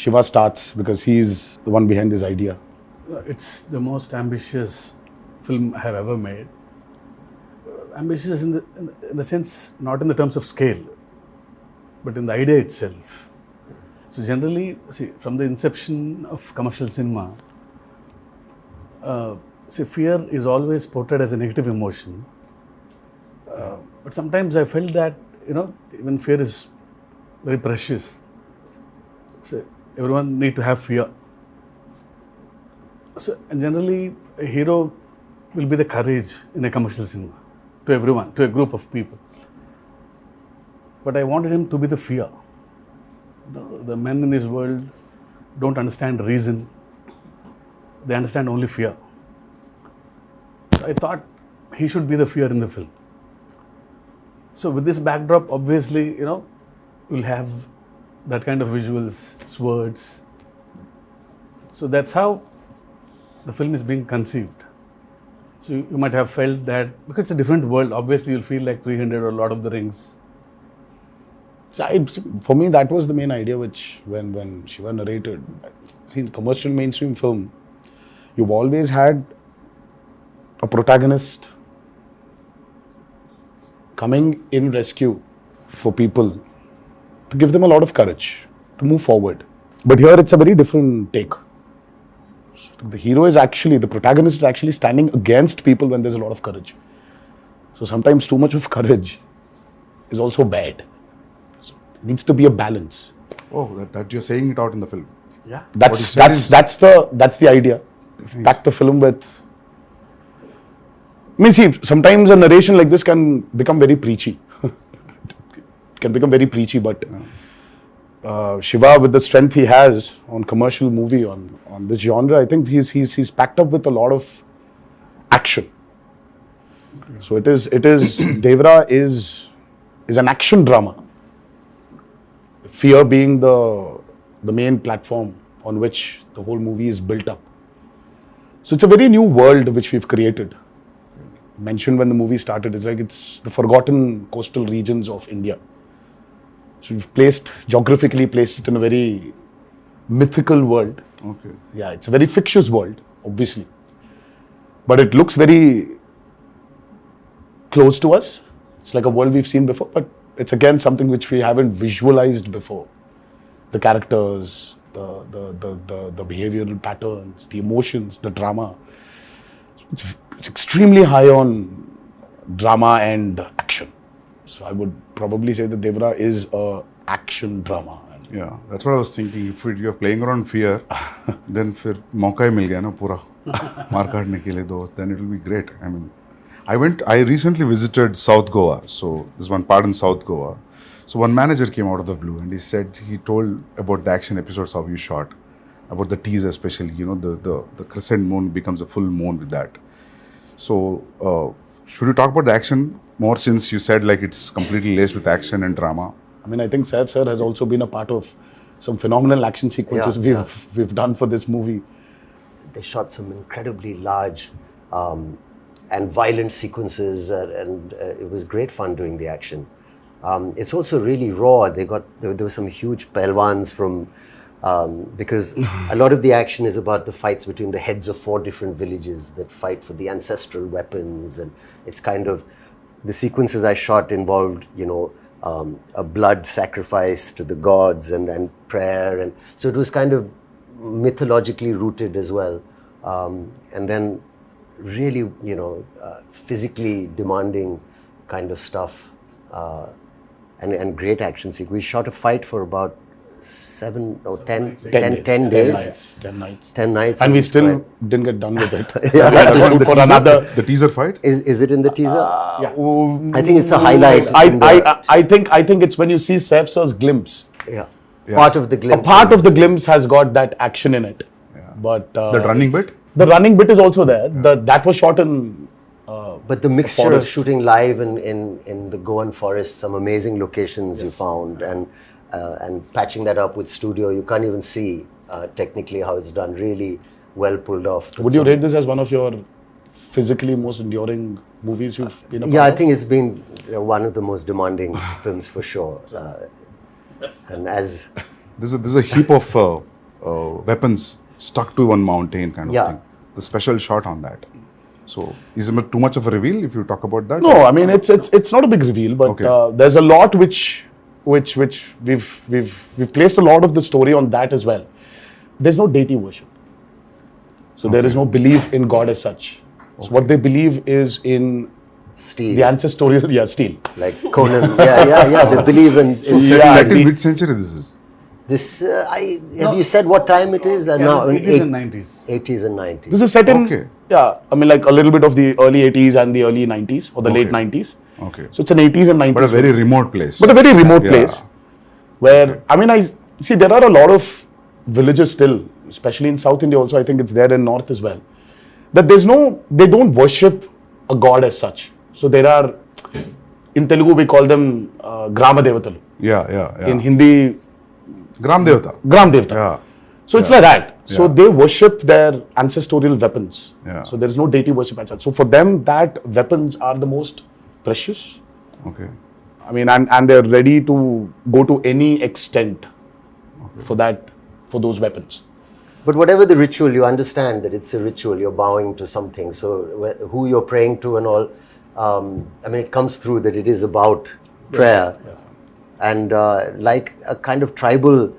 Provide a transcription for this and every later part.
Shiva starts because he's the one behind this idea. It's the most ambitious film I have ever made. Ambitious in the sense, not in the terms of scale, but in the idea itself. So generally, see, from the inception of commercial cinema, fear is always portrayed as a negative emotion. But sometimes I felt that, even fear is very precious. So everyone need to have fear. So, and generally, a hero will be the courage in a commercial cinema to everyone, to a group of people. But I wanted him to be the fear. The men in this world don't understand reason. They understand only fear. So I thought he should be the fear in the film. So with this backdrop, obviously, we'll have that kind of visuals, swords. So that's how the film is being conceived. So you might have felt that, because it's a different world, obviously you'll feel like 300 or Lord of the Rings. So for me, that was the main idea, which when Shiva narrated, see, in commercial mainstream film, you've always had a protagonist coming in rescue for people to give them a lot of courage to move forward. But here it's a very different take. The hero is actually, the protagonist is actually standing against people when there's a lot of courage. So sometimes too much of courage is also bad. So it needs to be a balance. Oh, that you're saying it out in the film. Yeah. That's the idea. Pack the film with. I mean, see, sometimes a narration like this can become very preachy. It can become very preachy, but Shiva, with the strength he has on commercial movie, on this genre, I think he's packed up with a lot of action. So it is Devara is an action drama. Fear being the main platform on which the whole movie is built up. So it's a very new world which we've created. Mentioned when the movie started, it's the forgotten coastal regions of India. So we've geographically placed it in a very mythical world. Okay. Yeah, it's a very fictitious world, obviously. But it looks very close to us. It's like a world we've seen before, but it's again something which we haven't visualized before. The characters, the behavioral patterns, the emotions, the drama. It's extremely high on drama and action. So I would probably say that Devara is a action drama. Yeah, that's what I was thinking. If you're playing around fear, then फिर मौका ही मिल गया ना पूरा मार काटने के लिए तो then it will be great. I mean, I recently visited South Goa. So there's one part in South Goa. So one manager came out of the blue and he told about the action episodes how you shot, about the teaser especially. The crescent moon becomes a full moon with that. So should we talk about the action more, since you said like it's completely laced with action and drama? I mean, I think Saif sir has also been a part of some phenomenal action sequences we've done for this movie. They shot some incredibly large and violent sequences, and it was great fun doing the action. It's also really raw. There were some huge pelwans from because a lot of the action is about the fights between the heads of 4 different villages that fight for the ancestral weapons, and it's kind of the sequences I shot involved, a blood sacrifice to the gods and prayer, and so it was kind of mythologically rooted as well, and then really physically demanding kind of stuff, and great action sequence. We shot a fight for about 10 days. 10 nights. 10 nights. And we still didn't get done with it. The teaser fight? Is it in the teaser? Yeah. I think it's the highlight. I think it's when you see Saif sir's glimpse. Yeah. Part of the glimpse. A part of the glimpse has got that action in it. Yeah. But the running bit? The running bit is also there. That was shot in but the mixture of shooting live in the Goan forest, some amazing locations you found, and patching that up with studio, you can't even see technically how it's done. Really well pulled off. Would you rate this as one of your physically most enduring movies you've been a part of? Yeah, I think it's been one of the most demanding films for sure. And as there's a heap of weapons stuck to one mountain kind of Yeah. thing. The special shot on that. So, is it too much of a reveal if you talk about that? No, I mean it's not a big reveal, but Okay. there's a lot which we've placed a lot of the story on that as well. There's no deity worship, so there is no belief in God as such. So what they believe is in Steel. the ancestorial steel. Like Conan. yeah. They believe in. So, in set in the- which century this is? this. Have you said what time it is? No, it is in 90s. 80s and 90s. This is set in Okay. I mean like a little bit of the early 80s and the early 90s or the late Okay. 90s. Okay. So it's an 80s and 90s. But a very remote place. But a very remote Yeah. place where, I mean, I see there are a lot of villages still, especially in South India also, I think it's there in North as well, that they don't worship a god as such. So there are, in Telugu we call them Grama Devatalu. Yeah. In Hindi, Gram Devata. Gram Devata. Yeah. So it's like that. So Yeah. they worship their ancestorial weapons. Yeah. So there is no deity worship as such. So for them, that weapons are the most precious. Okay. I mean, and they're ready to go to any extent for those weapons. But whatever the ritual, you understand that it's a ritual. You're bowing to something. So who you're praying to and all. I mean, it comes through that it is about prayer. Yes. And like a kind of tribal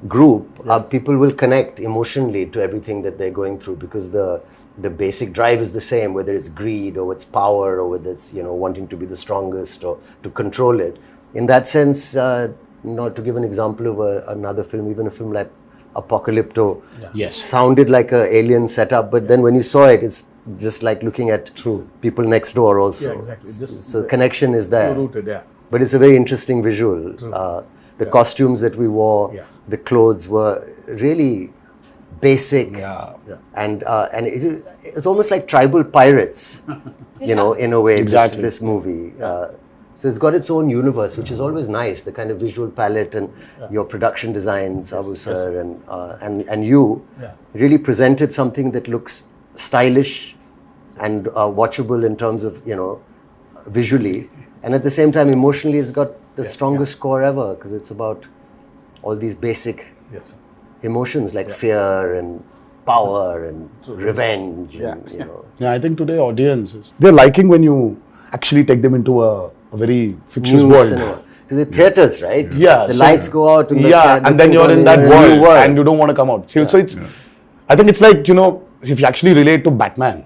group, people will connect emotionally to everything that they're going through because the basic drive is the same, whether it's greed or it's power or whether it's wanting to be the strongest or to control it. In that sense, to give an example of another film, even a film like Apocalypto, Yes. sounded like an alien setup, but then when you saw it, it's just like looking at people next door also. Yeah, exactly. Just So connection is there. rooted, yeah. But it's a very interesting visual. The costumes that we wore, Yeah. the clothes were really basic, Yeah. and it's almost like tribal pirates, in a way. Exactly. This movie. So it's got its own universe, which is always nice. The kind of visual palette and your production designs, Abu sir, and you Yeah. really presented something that looks stylish and watchable in terms of visually, and at the same time emotionally, it's got the strongest score ever because it's about all these basic Yes. emotions like fear and power and revenge. And, Yeah, I think today audiences, they're liking when you actually take them into a very fictitious new world. cinema. Because the theaters, right? Yeah. The so- lights go out. And and then you're in that world and you don't want to come out. So it's, I think it's like, if you actually relate to Batman,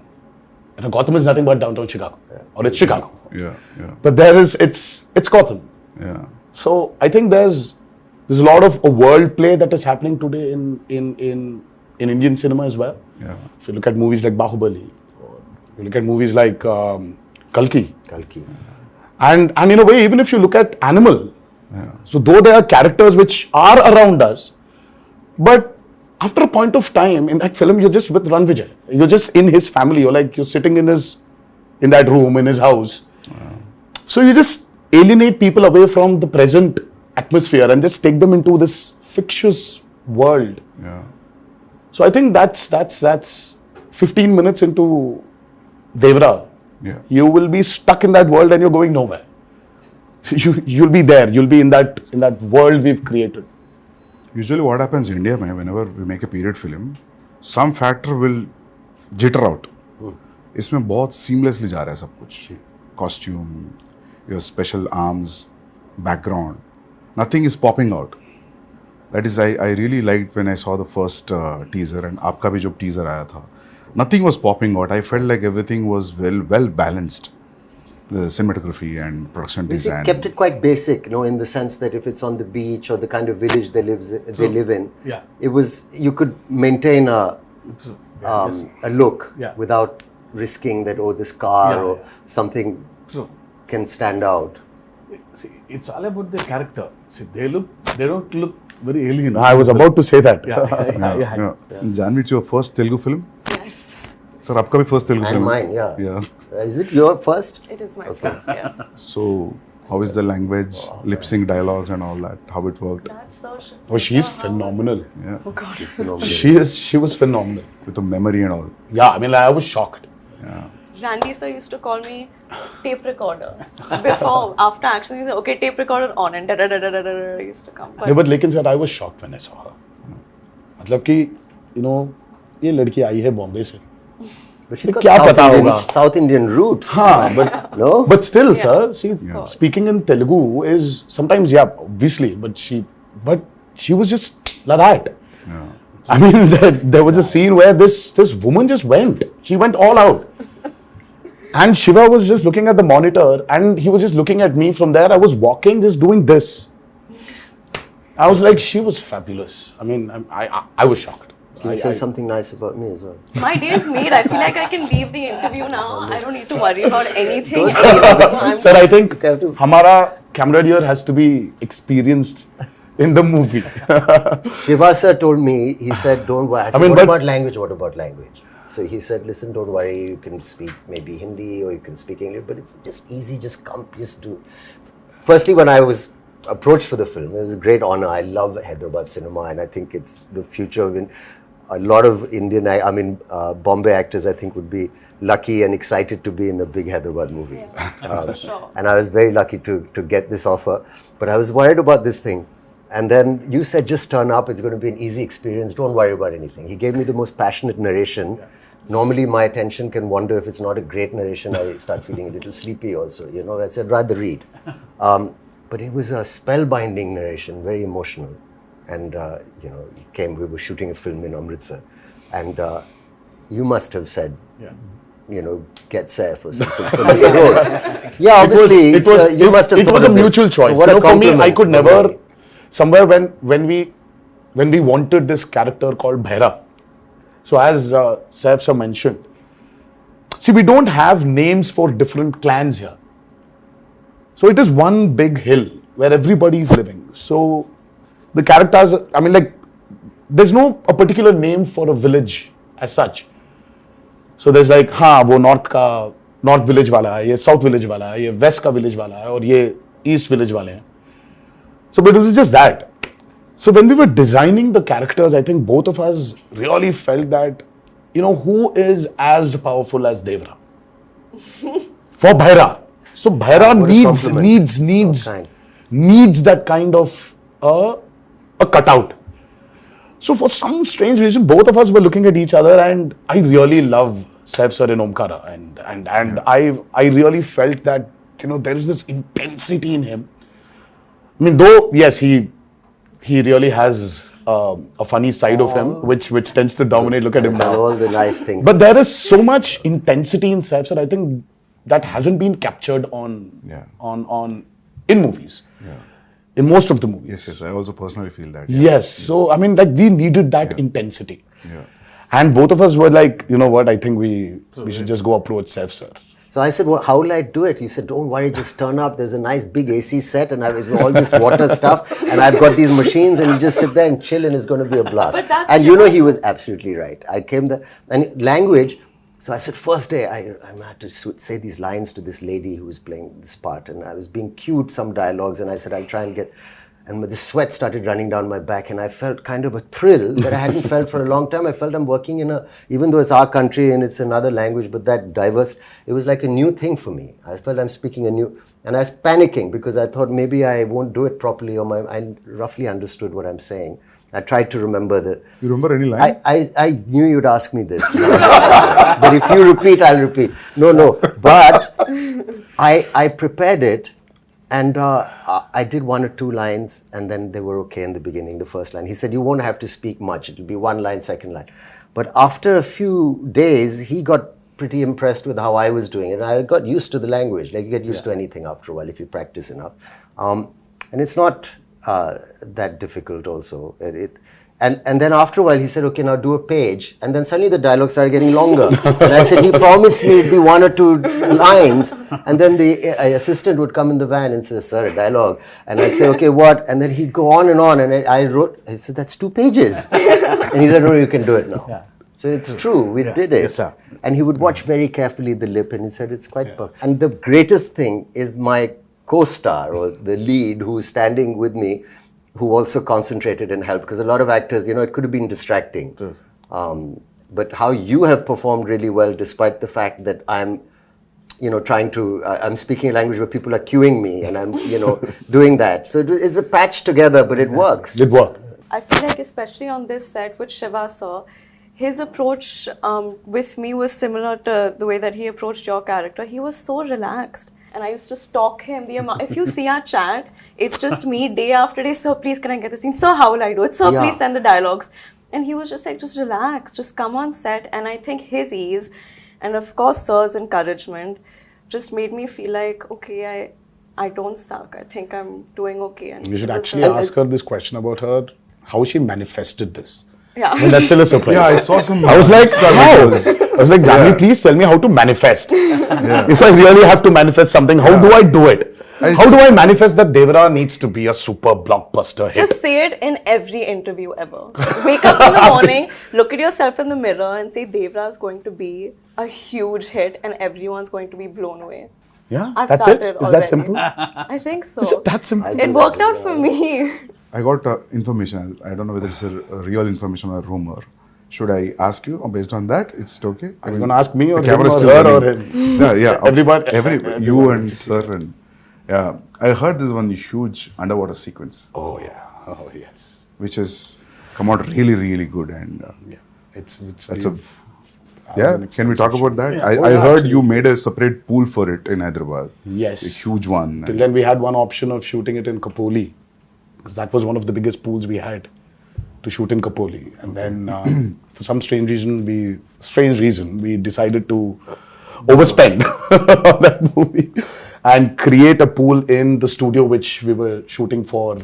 Gotham is nothing but downtown Chicago. Or it's Chicago. Yeah. But it's Gotham. Yeah. So I think there's a lot of a world play that is happening today in Indian cinema as well. Yeah. If you look at movies like Bahubali, or you look at movies like Kalki, and in a way, even if you look at Animal, so though there are characters which are around us, but after a point of time in that film, you're just with Ran Vijay. You're just in his family. You're sitting in that room in his house. So you just alienate people away from the present atmosphere and just take them into this fictitious world. Yeah. So I think that's 15 minutes into Devara. Yeah. You will be stuck in that world and you're going nowhere. You'll be there. You'll be in that world we've created. Usually what happens in India, man, whenever we make a period film, some factor will jitter out. इसमें बहुत seamlessly जा रहा है सब कुछ. Costume, your special arms, background, nothing is popping out. That is, I really liked when I saw the first teaser and आपका भी जो teaser आया था. Nothing was popping out. I felt like everything was well balanced. The cinematography and production They design. kept it quite basic, in the sense that if it's on the beach or the kind of village they live in, Yeah. it was, you could maintain a look without risking that, this car or something True. can stand out. See, it's all about the character. See, they don't look very alien. I was about to say that. Yeah. Janvi, it's your first Telugu film? Yes, Sir, आपका भी first Telugu And film? mine, yeah. Yeah. Is it your first? it is my first, yes. So, how is the language, lip sync dialogues and all that? How it worked? That's so Oh, she's phenomenal. Yeah. Oh God. She was phenomenal. With the memory and all. Yeah, I mean, I was shocked. Yeah. Randy sir used to call me tape recorder. After action, he said, okay, tape recorder on, and da da da da da da used to come. Yeah, but Lekin said I was shocked when I saw her. मतलब कि ये लड़की आई है बॉम्बे से, But she's got क्या South पता Indian, होगा? South Indian roots. हाँ, but No? but still, Yeah. sir, see, speaking in Telugu is sometimes, yeah, obviously, but she was just like that. Yeah. I mean, there was a scene where this woman just went. She went all out. And Shiva was just looking at the monitor and he was just looking at me from there. I was walking, just doing this. I was like, she was fabulous. I mean, I was shocked. Can you say something nice about me as well? My day is made. I feel like I can leave the interview now. I don't need to worry about anything. Sir, I think Okay, I have to- Hamara camera here has to be experienced in the movie. Shiva sir told me, he said, don't worry. I said, mean, what but- about language? What about language? So he said, listen, don't worry. You can speak maybe Hindi or you can speak English, but it's just easy. Just come, just do. Firstly, when I was approached for the film, it was a great honor. I love Hyderabad cinema and I think it's the future of a lot of Indian, Bombay actors, I think, would be lucky and excited to be in a big Hyderabad movie. Sure. And I was very lucky to get this offer. But I was worried about this thing. And then you said, just turn up. It's going to be an easy experience. Don't worry about anything. He gave me the most passionate narration. Normally, my attention can wander. If it's not a great narration, I start feeling a little sleepy also. I said, rather read. But it was a spellbinding narration, very emotional. And, we were shooting a film in Amritsar. And you must have said, get Saif or something for this role. Yeah, obviously, you must have it thought was a of this. mutual choice. What a For me, I compliment. could never, somewhere when we wanted this character called Bhaira. So as Saif sir mentioned, see, we don't have names for different clans here. So it is one big hill where everybody is living. So the characters, I mean, like, there's no a particular name for a village as such. So there's like, वो north village वाला है, ये south village वाला है, ये west का village वाला है, और ये east village वाले हैं. So, but it was just that. So when we were designing the characters, I think both of us really felt that, who is as powerful as Devara? For Bhaira. So Bhaira What a compliment. needs that kind of a cutout. So for some strange reason, both of us were looking at each other, and I really love Saif sir in Omkara, and I really felt that there is this intensity in him. I mean, though yes, he really has a funny side of him, which tends to dominate. Look at him And now. all the nice things. But there is so much intensity in Saif sir. I think that hasn't been captured in movies. Yeah. In most of the movies. Yes, I also personally feel that. Yes. So, I mean, like, we needed that intensity. Yeah. And both of us were like, you know what, I think we should just go approach Saif sir. So I said, well, how will I do it? He said, don't worry, just turn up. There's a nice big AC set and it's all this water stuff. And I've got these machines and you just sit there and chill and it's going to be a blast. But that's And he was absolutely right. I came there and language. So I said, first day, I had to say these lines to this lady who was playing this part. And I was being cued some dialogues and I said, I'll try and get... And the sweat started running down my back and I felt kind of a thrill that I hadn't felt for a long time. I felt I'm working even though it's our country and it's another language, but that diverse, it was like a new thing for me. I felt I'm speaking and I was panicking because I thought maybe I won't do it properly or I roughly understood what I'm saying. I tried to remember You remember any line? I knew you'd ask me this. But if you repeat, I'll repeat. No. But I prepared it. And I did one or two lines and then they were okay in the beginning, the first line. He said, you won't have to speak much. It'll be one line, second line. But after a few days, he got pretty impressed with how I was doing it. And I got used to the language. Like you get used to anything after a while if you practice enough. And it's not that difficult also. And then after a while, he said, okay, now do a page. And then suddenly the dialogue started getting longer. And I said, he promised me it'd be one or two lines. And then the assistant would come in the van and say, sir, a dialogue. And I'd say, okay, what? And then he'd go on. And I said, that's 2 pages. And he said, no, you can do it now. Yeah. So it's true, we did it. Yes, sir. And he would watch very carefully the lip and he said, it's quite perfect. And the greatest thing is my co-star or the lead who's standing with me, who also concentrated and helped, because a lot of actors, it could have been distracting. But how you have performed really well, despite the fact that I'm, I'm speaking a language where people are cueing me and I'm, doing that. So it's a patch together, but it works. It worked. I feel like especially on this set with Shiva sir, his approach with me was similar to the way that he approached your character. He was so relaxed. And I used to stalk him. If you see our chat, it's just me day after day. Sir, please can I get the scene? Sir, how will I do it? Sir, please send the dialogues. And he was just like, just relax, just come on set. And I think his ease, and of course sir's encouragement, just made me feel like, okay, I don't suck. I think I'm doing okay. And You should actually ask her this question about her, how she manifested this. Yeah. I mean, that's still a surprise. Yeah, I saw some. I was like, how? videos. I was like, Janvi, please tell me how to manifest. If I really have to manifest something, how do I do it? How do I manifest that Devara needs to be a super blockbuster hit? Just say it in every interview ever. Wake up in the morning, look at yourself in the mirror and say Devara is going to be a huge hit and everyone's going to be blown away. Yeah, I've that's it? started Is already. that simple? I think so. Is it that simple? It worked out for me. I got information. I don't know whether it's a real information or a rumor. Should I ask you based on that? Is it okay? Are you going to ask me or the him camera is or still her running. or him? Yeah. Everybody. You and sir and yeah. I heard this one huge underwater sequence. Oh, yeah. Oh, yes. Which has come out really, really good and Yeah. It's that's very- yeah. an Can we talk about that? Yeah. I Oh, yeah, heard you made a separate pool for it in Hyderabad. Yes. A huge one. Till then, we had one option of shooting it in Kapoli, because that was one of the biggest pools we had to shoot in Kapoli. And then, for some strange reason, we decided to overspend on that movie and create a pool in the studio which we were shooting for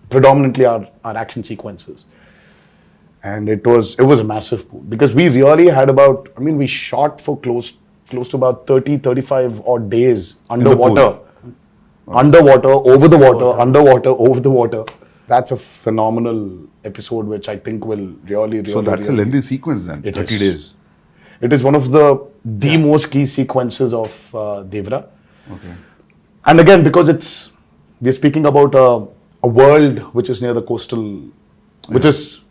predominantly our action sequences. And it was a massive pool because we really had we shot for close to about 35 odd days underwater. Underwater, over the water, underwater, over the water. That's a phenomenal episode which I think will really So that's a lengthy sequence then, It 30 is. days. It is one of the most key sequences of Devara. Okay. And again, because we're speaking about a world which is near the coastal, which is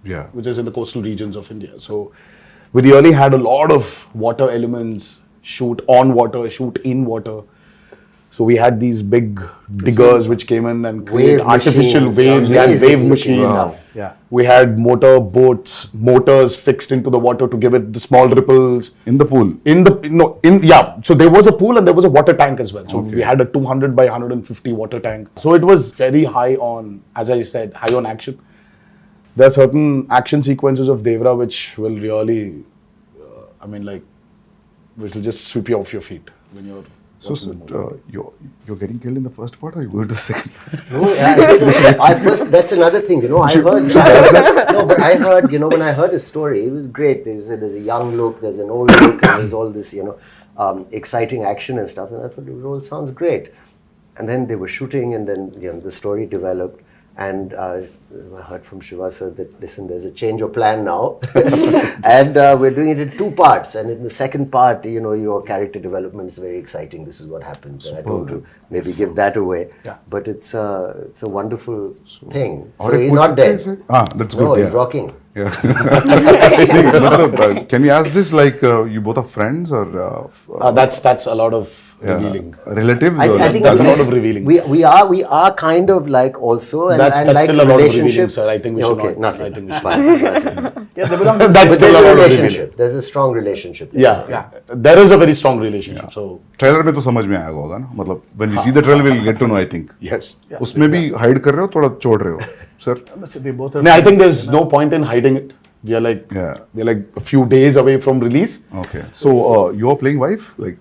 in the coastal regions of India. So we really had a lot of water elements, shoot on water, shoot in water. So we had these big diggers which came in and created artificial waves. We had wave machines. Yeah. We had motors fixed into the water to give it the small ripples. In the pool. So there was a pool and there was a water tank as well. So we had a 200 by 150 water tank. So it was very high on, as I said, high on action. There are certain action sequences of Devara which will really, which will just sweep you off your feet when you're. So, you're getting killed in the first part, or you go to the second? No, that's another thing, I heard. No, but I heard, when I heard his story, it was great. There's a young look, there's an old look, and there's all this, exciting action and stuff. And I thought, it all sounds great. And then they were shooting, and then, the story developed. And I heard from Shiva sir that, listen, there's a change of plan now. And we're doing it in 2 parts. And in the second part, your character development is very exciting. This is what happens. And I don't want to maybe give that away. Yeah. But it's a wonderful thing. So he's not dead. That's good. No, he's rocking. Yeah. Can we ask this like you both are friends or? That's a lot of revealing. Relatives? I think that's a lot of revealing. We are kind of like also. And that's like still a lot of revealing, sir. I think we should not. Nothing. I think we should Fine. Yeah, they belong to the That's same- still a lot of relationship. revealing. There's a strong relationship. Yeah. There is a very strong relationship. So trailer में तो समझ में आएगा होगा ना मतलब when we see the trailer we'll get to know I think yes. उसमें भी hide कर रहे हो थोड़ा छोड़ रहे हो sir They both are No, I think friends, there's no point in hiding it. We are like a few days away from release. okay so you're playing wife like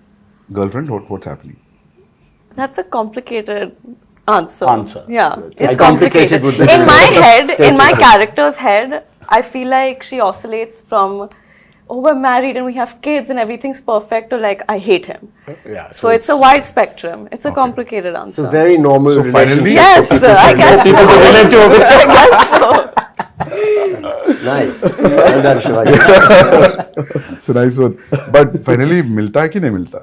girlfriend what's happening That's a complicated answer. Yeah, it's complicated complicated. would be In my head, Stay in my to say. character's head, I feel like she oscillates from, oh, we're married and we have kids and everything's perfect, to like, I hate him. Yeah. So it's a wide spectrum. It's a complicated It's answer. a very normal So finally- relationship. Yes, I guess so. I guess so. Nice. Well done, Shivaji. it's a nice one but finally मिलता है कि नहीं मिलता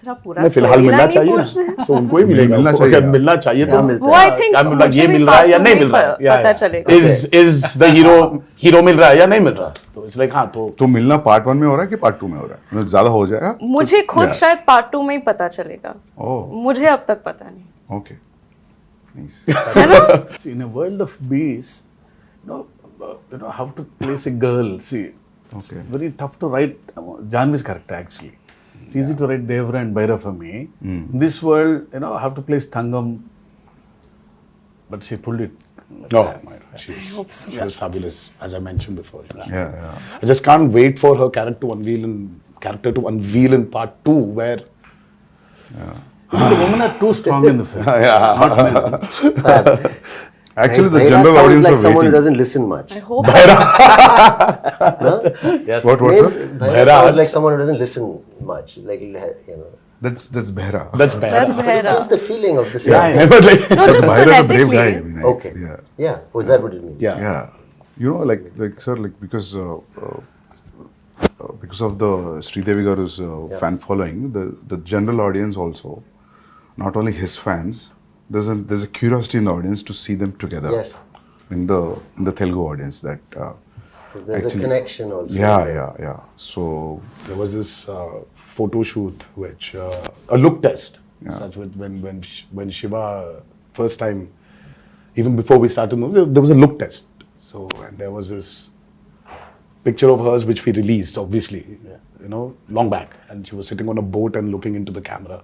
सिर्फ पूरा मैं फिलहाल storyline मिलना ही चाहिए पूछ रहे हैं। ना। So उनको ही मिलेगा मिलना उनको चाहिए। अगर मिलना चाहिए तो मिलता वो I think I'm like, ये मुझे मिल भी रहा है या part नहीं two मिल में रहा है? पता चलेगा। is the हीरो मिल रहा है या नहीं मिल रहा तो it's like हाँ तो तो मिलना पार्ट 1 में हो रहा है कि पार्ट 2 में हो रहा है मतलब ज्यादा हो जाएगा मुझे खुद शायद पार्ट 2 में ही पता चलेगा। ओह मुझे अब तक पता नहीं। Okay nice See, in a world of bees, how to place a girl. See, Okay. very tough to write Janvi's character actually. It's easy to write Devara and Bhaira for me. In this world, how to place Thangam. But she pulled it. No, she was fabulous, as I mentioned before. Yeah. I just can't wait for her character to unveil in part 2, where The women are too strong in the film. Not men. Actually, the Bhaira general sounds audience like are someone who waiting. doesn't listen much. I hope. Yes. What, Names, sir? Bhaira sounds like someone who doesn't listen much. Like, That's Behra. that's That's bad. It Bhaira. gives the feeling of the same Yeah, thing. But like, No, just Bhaira is a brave guy. phonetically. Okay. Yeah. Yeah. Was that what it means? yeah. Yeah. Like sir, because of the Sridevi Garu's fan following, the general audience also, not only his fans, there's a curiosity in the audience to see them together. Yes. In the Telugu audience that. 'Cause there's Actually- a connection also. Yeah. So There was this photo shoot, which a look test. Yeah. Such with when Shiva first time, even before we started moving, there was a look test. So and there was this picture of hers which we released, obviously, long back, and she was sitting on a boat and looking into the camera.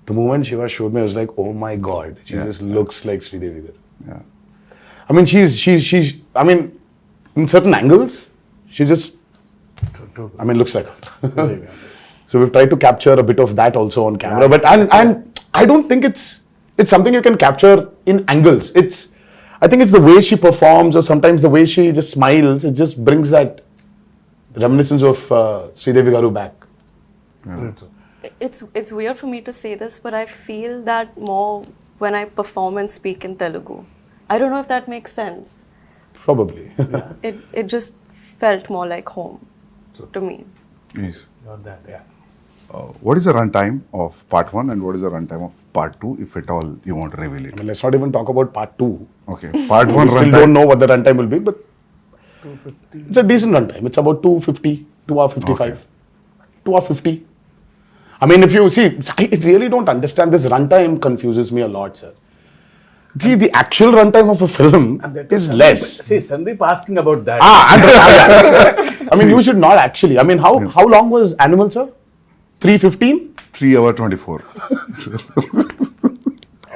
The moment Shiva showed me, I was like, oh my god, she Yeah. just looks like Sridevi Garu. yeah. I mean, she's. I mean, in certain angles, she just. I mean, looks like her. So we've tried to capture a bit of that also on camera, but and I don't think it's something you can capture in angles. I think it's the way she performs, or sometimes the way she just smiles. It just brings that reminiscence of Sridevi Garu back. It's weird for me to say this, but I feel that more when I perform and speak in Telugu. I don't know if that makes sense. Probably. It just felt more like home to me. Yes. Got that, yeah. What is the runtime of part 1 and what is the runtime of part 2, if at all you want to reveal I it? mean, let's not even talk about part 2. Okay. Part 1 We still runtime. don't know what the runtime will be, but it's a decent runtime. It's about 2:50, 2:55, 2:50. I mean, if you see, I really don't understand this runtime. Confuses me a lot, sir. See, the actual runtime of a film is less. See, Sandeep asking about that. Ah. I mean, you should not actually. I mean, how long was Animal, sir? 3:15. 3 hour 24.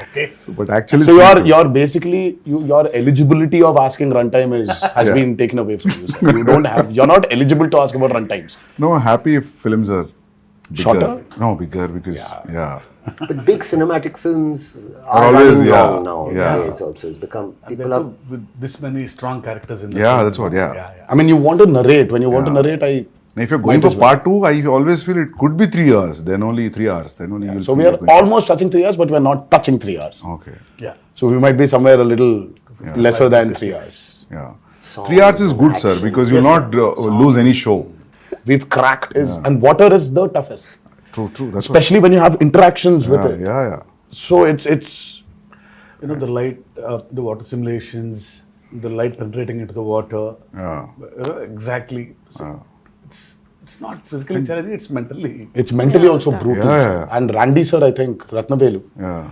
Okay. But actually, So you're basically your eligibility of asking runtime has Yeah. been taken away from you, sir. You're not eligible to ask about runtimes. no, happy if films are bigger. Shorter? No, bigger because yeah. But big cinematic films are always, running yeah, long now. yeah. Nowadays also, it's become And people that are. too with this many strong characters in the Yeah, film. that's what, yeah. I mean, you want to narrate. When you want to narrate, Now, if you're going Might for as well. part 2, I always feel it could be 3 hours. Then only 3 hours. Then only you'll so feel we are like going- almost touching 3 hours, but we're not touching 3 hours. Okay. Yeah. So we might be somewhere a little lesser than 3 hours. Yeah. Songs 3 hours is and good, sir, action. because you'll not lose any show. We've cracked and water is the toughest, True. That's especially when you have interactions with what, it. yeah. So it's The light, the water simulations, the light penetrating into the water. Yeah. Exactly. So it's not physically challenging, it's mentally. mentally also Yeah. brutal. Yeah, sir. yeah. And Randy sir, I think Ratnavelu. Yeah.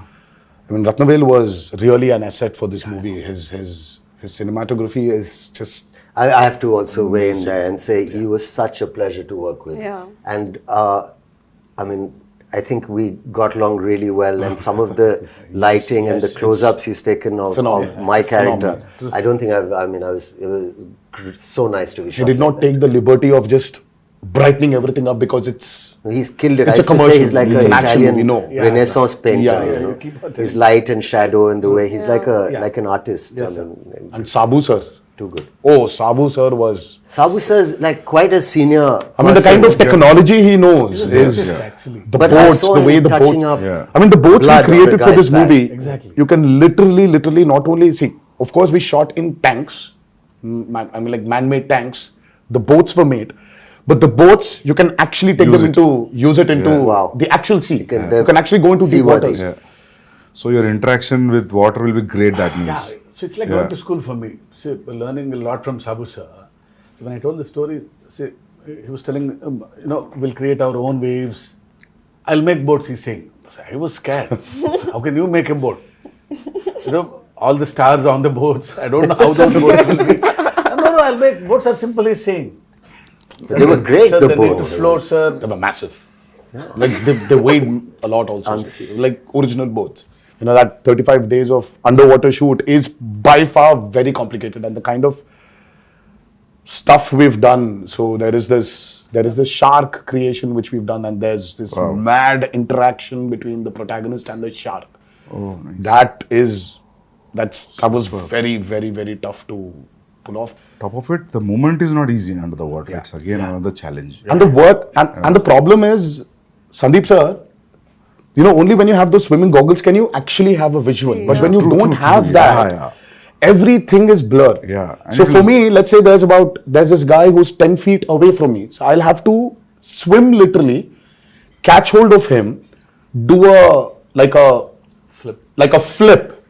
I mean, Ratnavelu was really an asset for this movie. His cinematography is just. I have to also weigh in there and say he was such a pleasure to work with. Yeah. And I mean, I think we got along really well, and some of the lighting and the yes, close-ups he's taken of phenomenal. my character. Phenomenal. I don't think it was so nice to be He shot. did not like take the liberty of just brightening everything up because it's. that. He's killed it. It's I a used to say commercial. he's like It's an an action Italian movie, no. Yeah, Renaissance painter. Yeah, you yeah, know? you keep on His light and shadow and the way he's like Yeah. an artist. Yes, I mean, And Sabu sir. too good. Oh, Sabu sir was. Sabu sir is like quite a senior. I mean, the kind of person. technology he knows He's an is artist, actually. the But I boats, saw the way him the touching boats. up Yeah. I mean, the boats we blood on created the for this guy's back. movie. Exactly. You can literally not only see. Of course, we shot in tanks. I mean, like man-made tanks. The boats were made, but the boats you can actually take use it into Wow. the actual sea. You can- can actually go into deep seaworthy. waters. Yeah. So your interaction with water will be great, that means. Yeah, so it's like Yeah. going to school for me. See, learning a lot from Sabu sir. So when I told the story, see, he was telling, we'll create our own waves. I'll make boats, he's saying. So I was scared. How can you make a boat? all the stars on the boats. I don't know how the boats will be. No, I'll make boats are simple as saying. They were great, Sir, the they need to boats. float, sir. They were massive. Like they weighed a lot also. Like original boats. You know, that 35 days of underwater shoot is by far very complicated, and the kind of stuff we've done. So there is this shark creation which we've done, and there's this mad interaction between the protagonist and the shark. Oh, nice. That was very, very, very tough to pull off. Top of it, the movement is not easy under the water. It's again another challenge. And the work and the problem is, Sandeep sir, you know, only when you have those swimming goggles can you actually have a visual. See, But when you True, don't true, have true. that, Yeah. everything is blur. Yeah. And So it for will- me, let's say there's this guy who's 10 feet away from me. So I'll have to swim literally, catch hold of him, do a flip,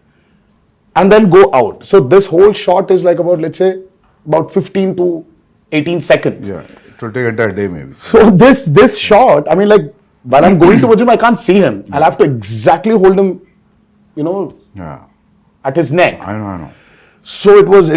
and then go out. So this whole shot is like about 15 to 18 seconds. Yeah, it will take entire day maybe. So this shot, I mean, like while I'm going towards him, I can't see him. I'll have to exactly hold him, you know, Yeah, at his neck. I know. So it was.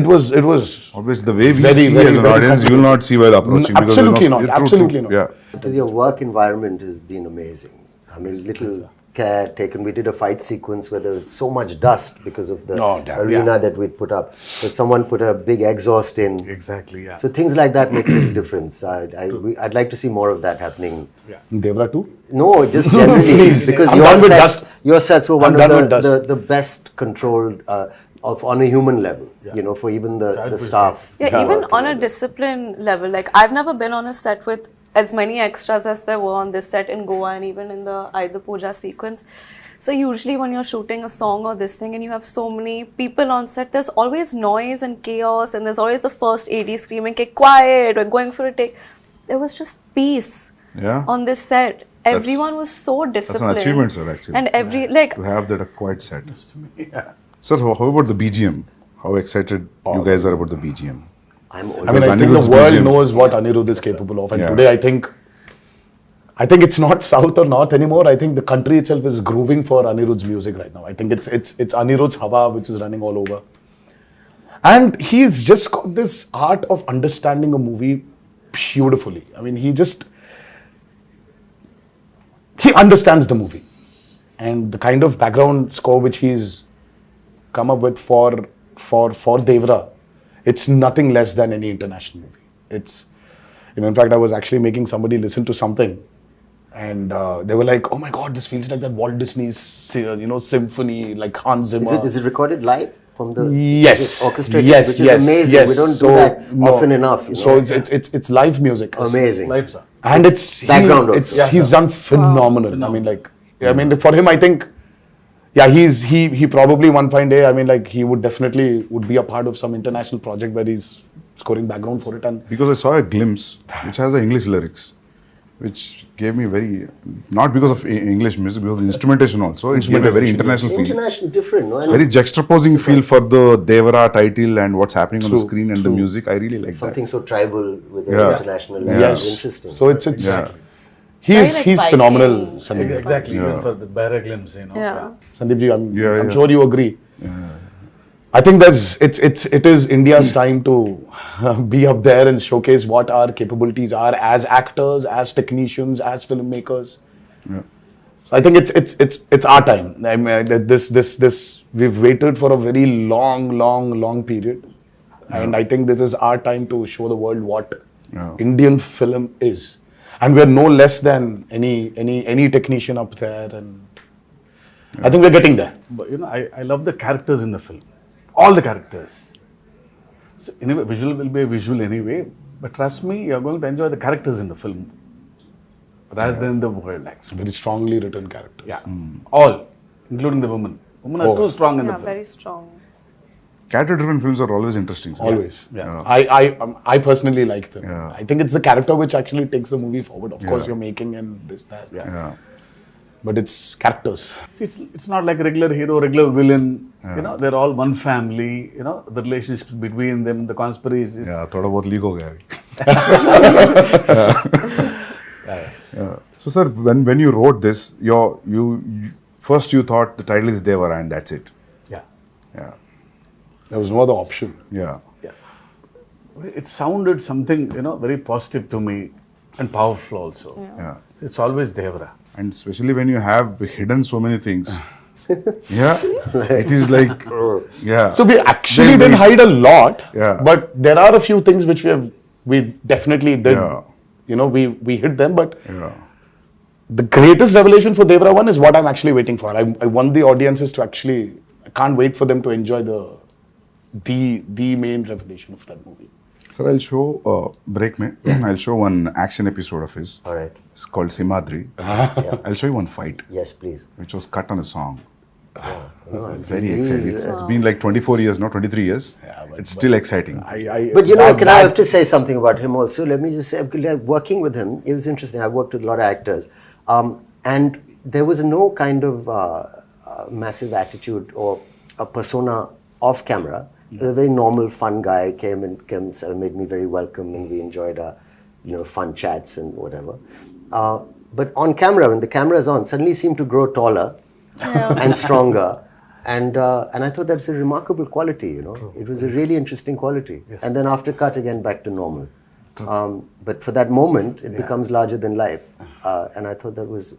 Obviously, the way we Very, see very, as an very audience, you will not see while approaching. because Absolutely you're not. True, Absolutely true. not. Yeah. Because your work environment has been amazing. I mean, little care taken. We did a fight sequence where there was so much dust because of the Oh, damn. arena that we'd put up. But someone put a big exhaust in. Exactly, yeah. So things like that make a big difference. I'd like to see more of that happening. Devara too. No, just generally because I'm done with dust. your sets were I'm one done of with dust. the best controlled on a human level. You know, for even the staff. Yeah, even on a discipline level, like I've never been on a set with as many extras as there were on this set in Goa and even in the Aida Puja sequence. So usually when you're shooting a song or this thing and you have so many people on set, there's always noise and chaos, and there's always the first AD screaming, "Okay, quiet, we're going for a take." There was just peace Yeah. on this set. Everyone was so That's disciplined. an achievement, sir, actually. And To have that a quiet set. Yeah. Sir, how about the BGM? How excited you guys are about the BGM? I'm I mean, always I think Anirudh's the world BGM. knows what Anirudh is capable of, and Yeah. today I think it's not south or north anymore. I think the country itself is grooving for Anirudh's music right now. I think it's Anirudh's Hawa which is running all over, and he's just got this art of understanding a movie beautifully. I mean, he understands the movie, and the kind of background score which he's come up with for Devara, it's nothing less than any international movie. It's, you know, in fact, I was actually making somebody listen to something, and they were like, "Oh my God, this feels like that Walt Disney's, symphony, like Hans Zimmer." Is it recorded live from the? Yes. Is it orchestrated, Yes. which is Yes. amazing. Yes. We don't So, do that no. often enough. You know? So it's live music. amazing. Life, sir. And it's Background he, also. it's, Yeah, he's done phenomenal. I mean, like, I mean, for him, I think, yeah, he probably one fine day, I mean, like, he would be a part of some international project where he's scoring background for it. And Because I saw a glimpse which has the English lyrics, which gave me not because of English music, because of the instrumentation also, it gave a very international feel. International, different, no? And Very juxtaposing feel for the Devara title and what's happening on the screen and the music. I really like something that. so tribal with an Yeah. international level. yes, Interesting. so it's Yeah. Very, like, he's Viking. phenomenal, Sandeep. Exactly, even for the bare glimpse, you know. Yeah. Sandeep ji, I'm Yeah. sure you agree. I think it is India's time to be up there and showcase what our capabilities are as actors, as technicians, as filmmakers. Yeah. So I think it's our time. I mean, this we've waited for a very long period, and I think this is our time to show the world what Indian film is, and we're no less than any technician up there, and I think we're getting there. But you know, I love the characters in the film. All the characters. So anyway, visual will be a visual anyway, but trust me, you're going to enjoy the characters in the film rather than the world, actually. Very strongly written character. Yeah. All, including the women. Women are too strong in the Yeah, film. very strong. Character-driven films are always interesting. sir. Always. Yeah. I personally like them. Yeah. I think it's the character which actually takes the movie forward. Of course, you're making and this, that. Yeah. But it's characters. See, it's not like regular hero, regular villain. You know, they're all one family. You know, the relationships between them, the conspiracies. Yeah, थोड़ा बहुत leak हो गया अभी. Yeah. So sir, when you wrote this, you first you thought the title is Devara and that's it. Yeah. Yeah. There was no other option. Yeah. It sounded something, very positive to me and powerful also. Yeah. It's always Devara. And especially when you have hidden so many things. Yeah. It is like, yeah. So we actually Then didn't hide a lot, Yeah. but there are a few things which we definitely did. Yeah. We hid them, but Yeah. the greatest revelation for Devara 1 is what I'm actually waiting for. I want the audiences to actually, I can't wait for them to enjoy the main revelation of that movie. Sir, I'll show, break me, I'll show one action episode of his. All right. It's called Simadri. I'll show you one fight, Yes, please. which was cut on a song. No, Very he's- exciting. It's been like 24 years, now 23 years. It's still exciting. But I have to say something about him also. Let me just say, like, working with him, it was interesting. I worked with a lot of actors. And there was no kind of massive attitude or a persona off camera. He was a very normal, fun guy, came and made me very welcome, and we enjoyed our, fun chats and whatever. But on camera, when the camera is on, suddenly he seemed to grow taller and stronger. And I thought that's a remarkable quality, It was a really interesting quality. Yes. And then after cut, again, back to normal. But for that moment, it becomes larger than life. And I thought that was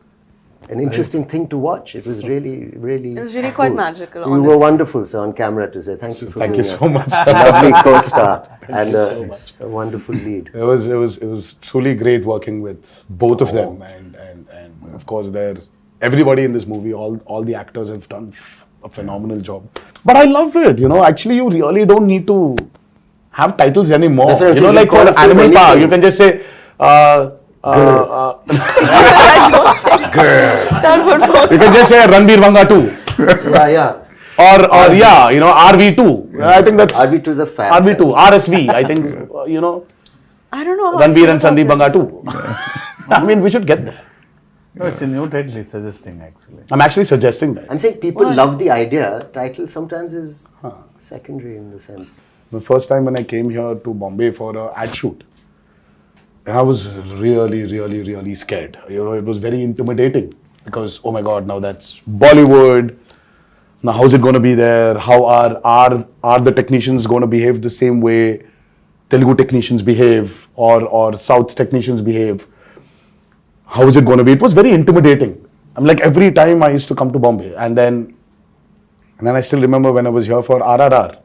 an interesting thing to watch. It was really, really It was really quite magical, So you were wonderful, sir, on camera to say thank you for Thank being you so much. a lovely co-star and a wonderful lead. It was truly great working with both of them, and of course everybody in this movie, all the actors have done a phenomenal job. But I love it, Actually, you really don't need to have titles anymore. That's what I'm saying, Like you for call a film Animal Power, anything. you can just say. That would work. You can just say Ranbir Vanga 2. Yeah. Or RV2. I think that's RV2 is a fab. RV2, RSV. I think I don't know. How Ranbir I and feel Sandeep about Vanga 2. I mean, we should get there. No, it's a new title he's suggesting actually. I'm actually suggesting that. I'm saying people love the idea. Title sometimes is secondary in the sense. The first time when I came here to Bombay for an ad shoot, I was really, really, really scared. It was very intimidating because, oh my God, now that's Bollywood. Now, how's it going to be there? How are the technicians going to behave the same way Telugu technicians behave or South technicians behave? How is it going to be? It was very intimidating. I'm like, every time I used to come to Bombay, and then I still remember when I was here for RRR,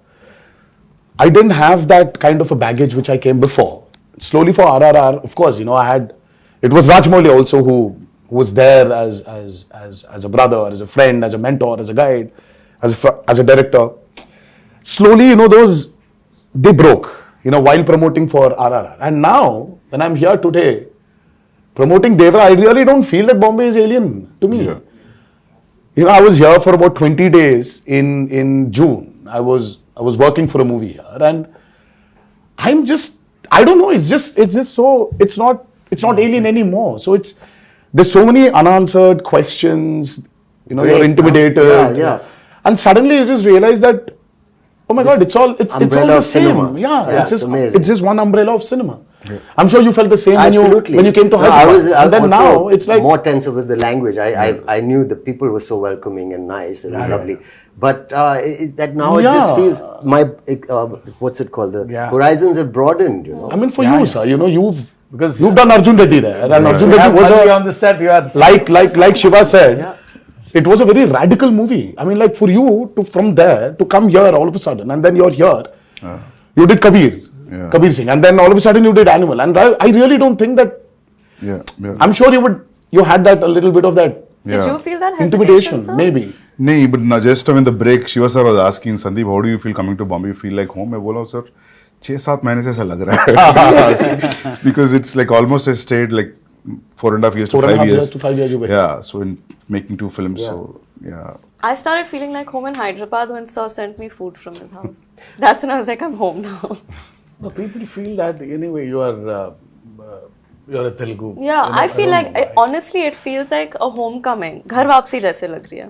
I didn't have that kind of a baggage which I came before. Slowly for RRR, of course, it was Rajmouli also who was there as a brother, as a friend, as a mentor, as a guide, as a director. Slowly, they broke, while promoting for RRR. And now, when I'm here today, promoting Devara, I really don't feel that Bombay is alien to me. Yeah. I was here for about 20 days in June. I was working for a movie here, and I don't know, it's not alien anymore. So there's so many unanswered questions, you're intimidated. Yeah. And suddenly you just realize that, oh my God, it's all the of same. cinema. Yeah, It's amazing. it's just one umbrella of cinema. Yeah. I'm sure you felt the same Absolutely. when you came to No, Hyderabad. I And then also now it's like more tense with the language. I knew the people were so welcoming and nice and lovely. But that now it just feels what's it called? The horizons have broadened. I mean, for you, sir, Because you've done Arjun Reddy there, and Arjun you Reddy have was Malvi on the set. You had like Shiva said, it was a very radical movie. I mean, like for you from there to come here all of a sudden, and then you're here. You did Kabir Singh, and then all of a sudden you did Animal, and I really don't think that. Yeah. I'm sure you had that a little bit of that Did you feel that intimidation, hesitation, sir? maybe. No, but just in the break, Shiva sir was asking Sandeep, how do you feel coming to Bombay? You feel like home? I told sir, 6-7 months ऐसा लग रहा है. Because it's like almost I stayed like 4.5 years to 5 years. 5 years. Yeah, so in making 2 films, so yeah. I started feeling like home in Hyderabad when Sir sent me food from his house. That's when I was like, I'm home now. No, people feel that anyway. You're a Telugu. Yeah, I feel like honestly, it feels like a homecoming. घर वापसी जैसे लग रही है.